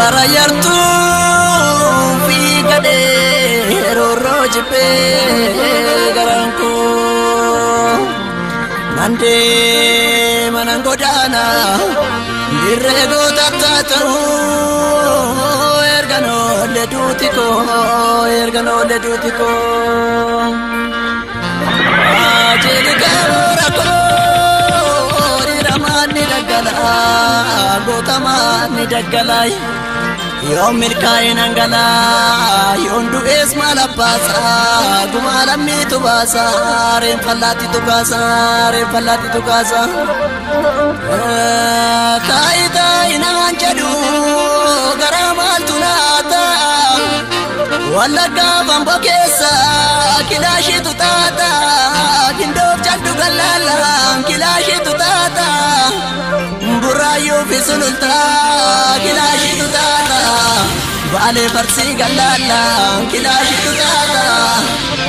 barayartu fi gade rorojipe garanku nande manangodana dirego tatatu ergano le dutiko ajeli garako diramani dagala gotamani dagalai Yom mirkain angala yondu esma la pasa gumala mitu basa re falati tu kasa kaida inanjadu garamal tunata wala gavam bokesa kilashi tutata kindok jaddu galala kilashi tutata burayu fisulta kilashi tutata Vale farsi galala kilashi tutata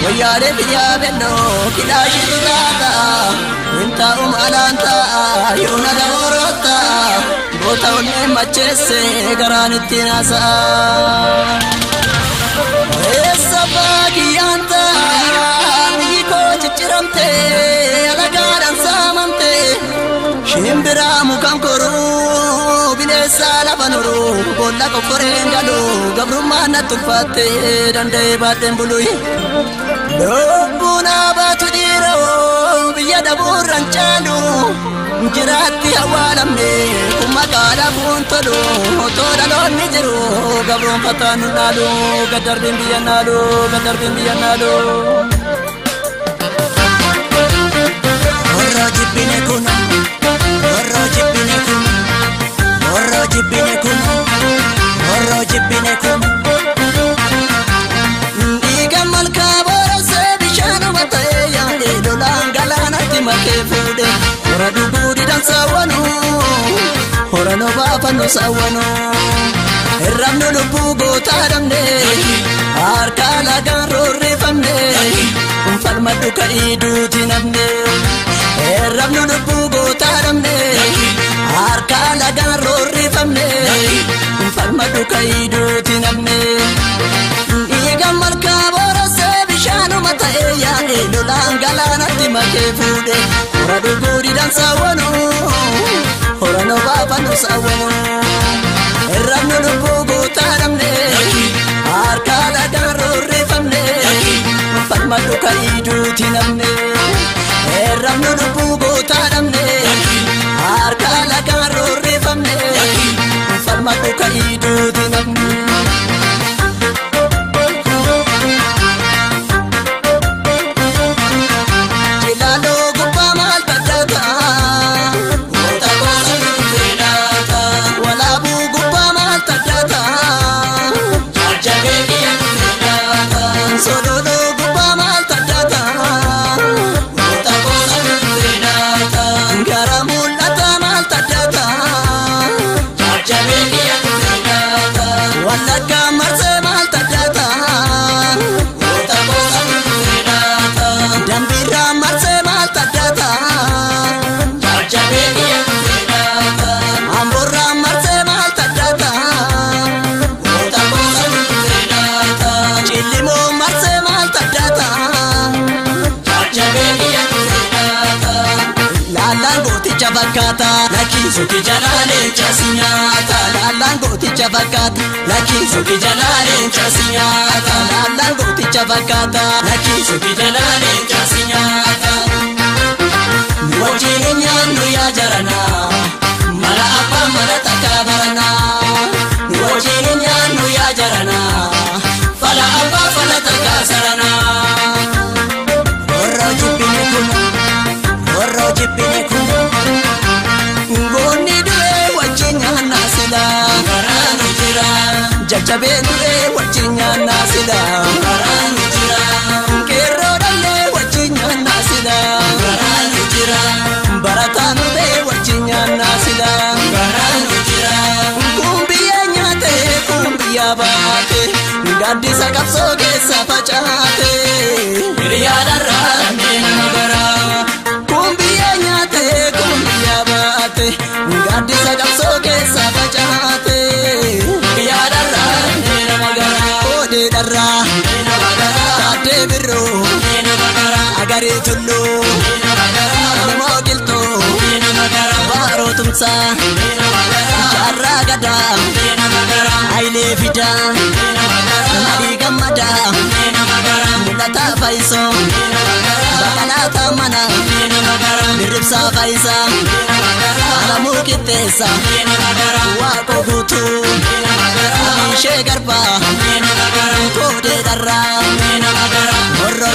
wayare biya bello kilashi tutata inta alanta yuna daworota bota unne machese garaniti nasa esabagi anta niko chichiramte alagaran samante shimbira mukam koru Sala panuru, bola kokorengalu, gabrumana tufate, dande baten bului. Lobuna batu diro, biada burancalu, jirati awalamne, kumakala buntolu, toda lon nijeru, gabrum patanu nalu, gadar bindianalu. Horra jipine kuna. Horro jibbine kun Diga malka borase bishanu matae yaade lolan galanatti make fude Hora dubudi dan sawanu Hora no bafanu sawanu Erramnu lubbu gota damne Harka lagan rorrifamne Falmaddu kaiduti namne Erramnu lubbu gota damne Harka lagan rorrifamne Falmaddu kaiduti namne Diga malka borase bishanu matae yaade lolan galanatti make fude Hora dubudi dan sawanu Hora no bafanu sawanu Erramnu lubbu gota damne Harka lagan rorrifamne Falmaddu kaiduti namne Erramnu lubbu gota damne Harka lagan rorrifamne Falmaddu kaiduti namne Jilalo gubba mal badata Wota gosa nufenata Walabu gubba mal tadata Jarjabe kiya nufenata Sololo gubba mal tadata Wota gosa nufenata Garamulata mal tadata Jarjabe kiya nufenata Walaga marse mal tadata Wota gosa nufenata Dambira marse mal tadata Jarjabe kiya nufenata Amborra marse mal tadata Wota gosa nufenata Chilimo marse mal tadata Jarjabe kiya nufenata Lalan goticha bakata Lakisu ki jalale chasinyata Lalan goticha bakata Lakisu ki jalale chasinyata Lalan goticha bakata Lakisu ki jalale chasinyata Wajini nyandu ya jarana Mala apa mala takabarana Wajini nyandu ya jarana Fala apa fala takasarana Horro jibbine kun Ngoni dure wajinya nasila Garanu jira Jajjabe dure wajinya nasila Garanu jira Kero dalle wajinya nasila Garanu jira Baratanu de wajinya nasila Garanu jira Kumbiya nyate kumbiya bate Gaddisa kapso keessa facaate Hiriyaa darraa nena bara Kumbiya nyate kumbiya bate Gaddisa kapso keessa facaate Gaarii tulluu Namoo qilxuu Baarotumsa Jaarraa gadaa Hayilee fidaa Nadii gammadaa Mul'ataa faayisoo Baqalaataa mana Dirribsaa faayisaa Alamuu qixxeessa Waaqoo guutuu Abishee garbaa Koodee dharraa Horroo